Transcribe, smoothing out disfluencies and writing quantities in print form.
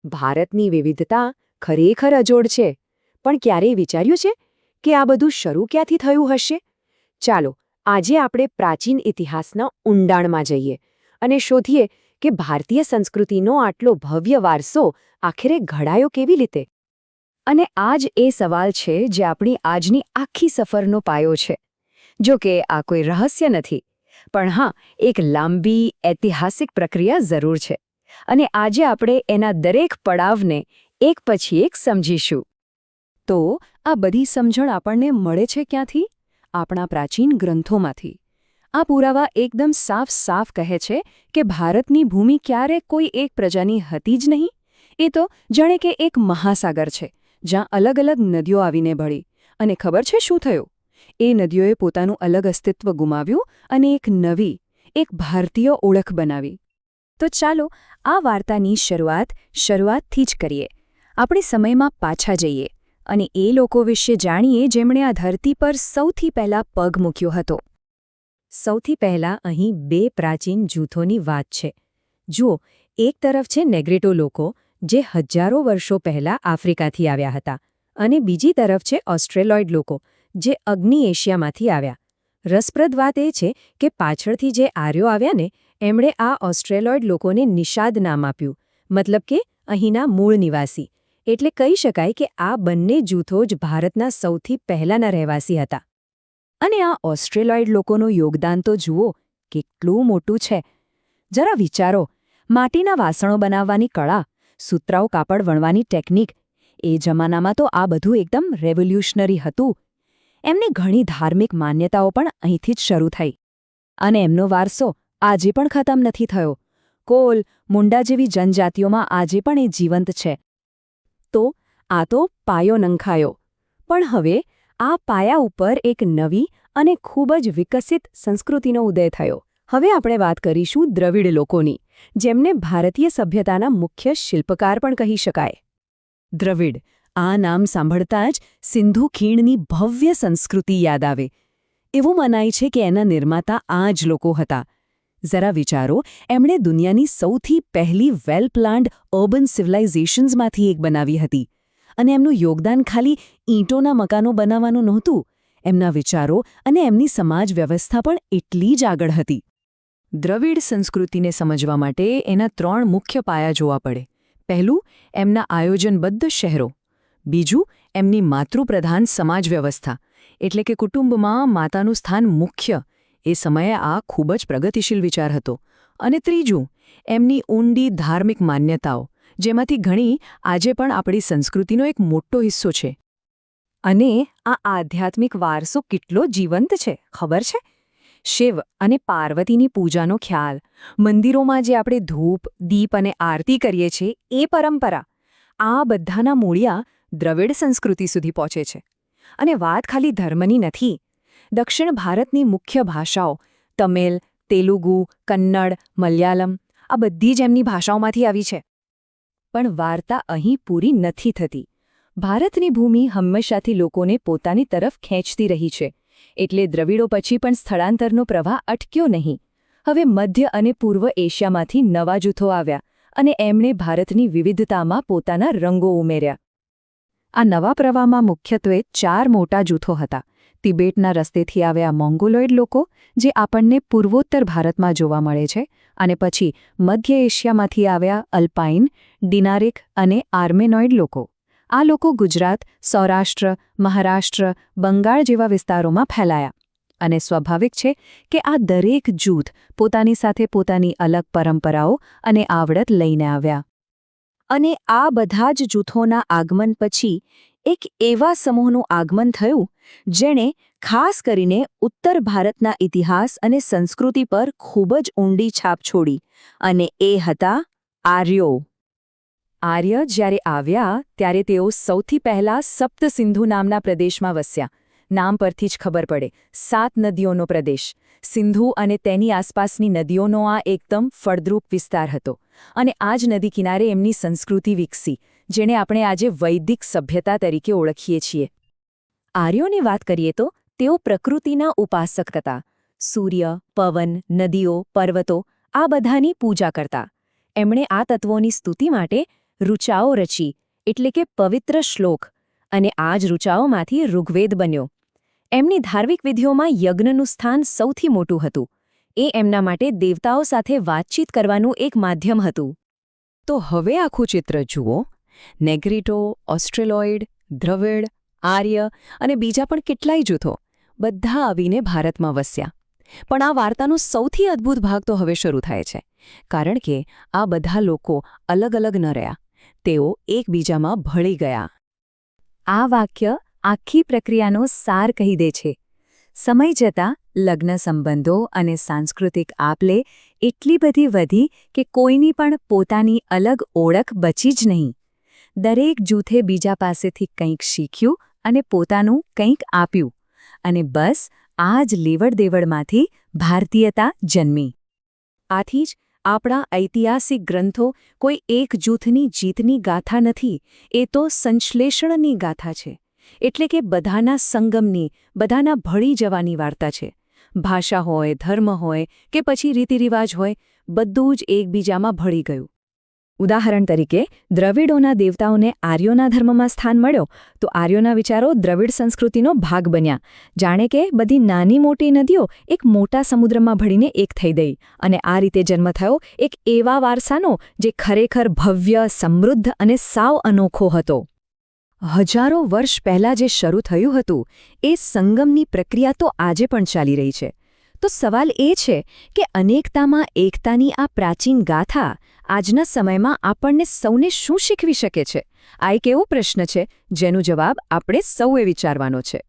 ભારતની વિવિધતા ખરેખર અજોડ છે, પણ ક્યારેય વિચાર્યું છે કે આ બધું શરૂ ક્યાંથી થયું હશે? ચાલો, આજે આપણે પ્રાચીન ઇતિહાસના ઊંડાણમાં જઈએ અને શોધીએ કે ભારતીય સંસ્કૃતિનો આટલો ભવ્ય વારસો આખરે ઘડાયો કેવી રીતે. અને આ જ એ સવાલ છે જે આપણી આજની આખી સફરનો પાયો છે. જો કે આ કોઈ રહસ્ય નથી, પણ હા, એક લાંબી ઐતિહાસિક પ્રક્રિયા જરૂર છે. અને આજે આપણે એના દરેક પડાવને એક પછી એક સમજીશું. તો આ બધી સમજણ આપણને મળે છે ક્યાંથી? આપણા પ્રાચીન ગ્રંથોમાંથી. આ પુરાવા એકદમ સાફ કહે છે કે ભારતની ભૂમિ ક્યારેક કોઈ એક પ્રજાની હતી જ નહીં. એ તો જાણે કે એક મહાસાગર છે, જ્યાં અલગ અલગ નદીઓ આવીને ભળી. અને ખબર છે શું થયું? એ નદીઓએ પોતાનું અલગ અસ્તિત્વ ગુમાવ્યું અને એક નવી, એક ભારતીય ઓળખ બનાવી. તો ચાલો આ વાર્તાની શરૂઆતથી જ કરીએ. આપણે સમયમાં પાછા જઈએ અને એ લોકો વિશે જાણીએ જેમણે આ ધરતી પર સૌથી પહેલા પગ મૂક્યો હતો. સૌથી પહેલા અહીં બે પ્રાચીન જૂથોની વાત છે. જુઓ, એક તરફ છે નેગ્રીટો લોકો, જે હજારો વર્ષો પહેલા આફ્રિકાથી આવ્યા હતા, અને બીજી તરફ છે ઓસ્ટ્રેલોઇડ લોકો, જે અગ્નિ એશિયામાંથી આવ્યા. રસપ્રદ વાત એ છે કે પાછળથી જે આર્યો આવ્યા ને, એમણે આ ઓસ્ટ્રેલોઇડ લોકોને નિષાદ નામ આપ્યું, મતલબ કે અહીંના મૂળ નિવાસી. એટલે કહી શકાય કે આ બંને જૂથો જ ભારતના સૌથી પહેલાના રહેવાસી હતા. અને આ ઓસ્ટ્રેલોઇડ લોકોનું યોગદાન તો જુઓ, કેટલું મોટું છે. જરા વિચારો, માટીના વાસણો બનાવવાની કળા, સૂતરાઉ કાપડ વણવાની ટેકનિક, એ જમાનામાં તો આ બધું એકદમ રેવોલ્યુશનરી હતું. એમની ઘણી ધાર્મિક માન્યતાઓ પણ અહીંથી જ શરૂ થઈ. અને એમનો વારસો આજે પણ ખતમ નથી થયો. કોલ, મુંડા જેવી જનજાતિઓમાં આજે પણ એ જીવંત છે. તો આ તો પાયો નંખાયો. પણ હવે આ પાયા ઉપર એક નવી અને ખૂબ જ વિકસિત સંસ્કૃતિનો ઉદય થયો. હવે આપણે વાત કરીશું દ્રવિડ લોકોની, જેમને ભારતીય સભ્યતાના મુખ્ય શિલ્પકાર પણ કહી શકાય. દ્રવિડ, આ નામ સાંભળતા જ સિંધુ ખીણની ભવ્ય સંસ્કૃતિ યાદ આવે. એવું મનાય છે કે એના નિર્માતા આ જ લોકો હતા. જરા વિચારો, એમણે દુનિયાની સૌથી પહેલી વેલ પ્લાન્ડ અર્બન સિવિલાઇઝેશન્સમાંથી એક બનાવી હતી. અને એમનું યોગદાન ખાલી ઈંટોના મકાનો બનાવવાનું નહોતું. એમના વિચારો અને એમની સમાજ વ્યવસ્થા પણ એટલી જ આગળ હતી. દ્રવિડ સંસ્કૃતિને સમજવા માટે એના 3 મુખ્ય પાયા જોવા પડે. પહેલું, એમના આયોજનબદ્ધ શહેરો. બીજું, એમની માતૃપ્રધાન સમાજ વ્યવસ્થા, એટલે કે કુટુંબમાં માતાનું સ્થાન મુખ્ય. એ સમયે આ ખૂબ જ પ્રગતિશીલ વિચાર હતો. અને ત્રીજું, એમની ઊંડી ધાર્મિક માન્યતાઓ, જેમાંથી ઘણી આજે પણ આપણી સંસ્કૃતિનો એક મોટો હિસ્સો છે. અને આ આધ્યાત્મિક વારસો કેટલો જીવંત છે, ખબર છે? શિવ અને પાર્વતીની પૂજાનો ખ્યાલ, મંદિરોમાં જે આપણે ધૂપ, દીપ અને આરતી કરીએ છીએ એ પરંપરા, આ બધાના મૂળિયા દ્રવિડ સંસ્કૃતિ સુધી પહોંચે છે. અને વાત ખાલી ધર્મની નથી. દક્ષિણ ભારતની મુખ્ય ભાષાઓ તમિલ, તેલુગુ, કન્નડ, મલયાલમ, આ બધી જ એમની ભાષાઓમાંથી આવી છે. પણ વાર્તા અહીં પૂરી નથી થતી. ભારતની ભૂમિ હંમેશાથી લોકોને પોતાની તરફ ખેંચતી રહી છે. એટલે દ્રવિડો પછી પણ સ્થળાંતરનો પ્રવાહ અટક્યો નહીં. હવે મધ્ય અને પૂર્વ એશિયામાંથી નવા જૂથો આવ્યા અને એમણે ભારતની વિવિધતામાં પોતાના રંગો ઉમેર્યા. આ નવા પ્રવાહમાં મુખ્યત્વે 4 મોટા જૂથો હતા. તિબેટના રસ્તેથી આવ્યા મોંગોલોઇડ લોકો, જે આપણને પૂર્વોત્તર ભારતમાં જોવા મળે છે, અને પછી મધ્ય એશિયામાંથી આવ્યા અલ્પાઇન, ડિનારિક અને આર્મેનોઇડ લોકો. આ લોકો ગુજરાત, સૌરાષ્ટ્ર, મહારાષ્ટ્ર, બંગાળ જેવા વિસ્તારોમાં ફેલાયા. અને સ્વાભાવિક છે કે આ દરેક જૂથ પોતાની સાથે પોતાની અલગ પરંપરાઓ અને આવડત લઈને આવ્યા. અને આ બધા જ જૂથોના આગમન પછી એક એવા સમૂહનું આગમન થયું, જેણે ખાસ કરીને ઉત્તર ભારતના ઇતિહાસ અને સંસ્કૃતિ પર ખૂબ જ ઊંડી છાપ છોડી. અને એ હતા આર્યો. આર્ય જ્યારે આવ્યા ત્યારે તેઓ સૌથી પહેલા સપ્તસિંધુ નામના પ્રદેશમાં વસ્યા. નામ પરથી જ ખબર પડે, 7 નદીઓનો પ્રદેશ. સિંધુ અને તેની આસપાસની નદીઓનો આ એકદમ ફળદ્રુપ વિસ્તાર હતો. અને આ જ નદી કિનારે એમની સંસ્કૃતિ વિકસી, જેને આપણે આજે વૈદિક સભ્યતા તરીકે ઓળખીએ છીએ. આર્યોની વાત કરીએ તો તેઓ પ્રકૃતિના ઉપાસક હતા. સૂર્ય, પવન, નદીઓ, પર્વતો, આ બધાની પૂજા કરતા. એમણે આ તત્વોની સ્તુતિ માટે ઋચાઓ રચી, એટલે કે પવિત્ર શ્લોક, અને આ જ ઋચાઓમાંથી ઋગ્વેદ બન્યો. એમની ધાર્મિક વિધિઓમાં યજ્ઞનું સ્થાન સૌથી મોટું હતું. એ એમના માટે દેવતાઓ સાથે વાતચીત કરવાનું એક માધ્યમ હતું. તો હવે આખું ચિત્ર જુઓ. નેગ્રીટો, ઓસ્ટ્રેલોઇડ, દ્રવિડ, આર્ય અને બીજા પણ કેટલાય જૂથો બધા આવીને ભારતમાં વસ્યા. પણ આ વાર્તાનો સૌથી અદ્ભુત ભાગ તો હવે શરૂ થાય છે, કારણ કે આ બધા લોકો અલગ અલગ ન રહ્યા. તેઓ એકબીજામાં ભળી ગયા. આ વાક્ય આખી પ્રક્રિયાનો સાર કહી દે છે. સમય જતાં લગ્ન સંબંધો અને સાંસ્કૃતિક આપ-લે એટલી બધી વધી કે કોઈની પણ પોતાની અલગ ઓળખ બચી જ નહીં. દરેક જૂથે બીજા પાસેથી કંઈક શીખ્યું અને પોતાનું કંઈક આપ્યું. અને બસ આ જ લેવડ-દેવડમાંથી ભારતીયતા જન્મી. આથી જ આપણા ઐતિહાસિક ગ્રંથો કોઈ એક જૂથની જીતની ગાથા નથી, એ તો સંશ્લેષણની ગાથા છે. એટલે કે બધાના સંગમની, બધાના ભળી જવાની વાર્તા છે. ભાષા હોય, ધર્મ હોય કે પછી રીતિરિવાજ હોય, બધું જ એકબીજામાં ભળી ગયું. ઉદાહરણ તરીકે, દ્રવિડોના દેવતાઓને આર્યોના ધર્મમાં સ્થાન મળ્યો તો આર્યોના વિચારો દ્રવિડ સંસ્કૃતિનો ભાગ બન્યા. જાણે કે બધી નાની મોટી નદીઓ એક મોટા સમુદ્રમાં ભળીને એક થઈ ગઈ, અને આ રીતે જન્મ થયો એક એવા વારસાનો જે ખરેખર ભવ્ય, સમૃદ્ધ અને સાવ અનોખો હતો. હજારો વર્ષ પહેલાં જે શરૂ થયું હતું એ સંગમની પ્રક્રિયા તો આજે પણ ચાલી રહી છે. તો સવાલ એ છે કે અનેકતામાં એકતાની આ પ્રાચીન ગાથા આજના સમયમાં આપણને સૌને શું શીખવી શકે છે? આ એક એવો પ્રશ્ન છે જેનો જવાબ આપણે સૌએ વિચારવાનો છે.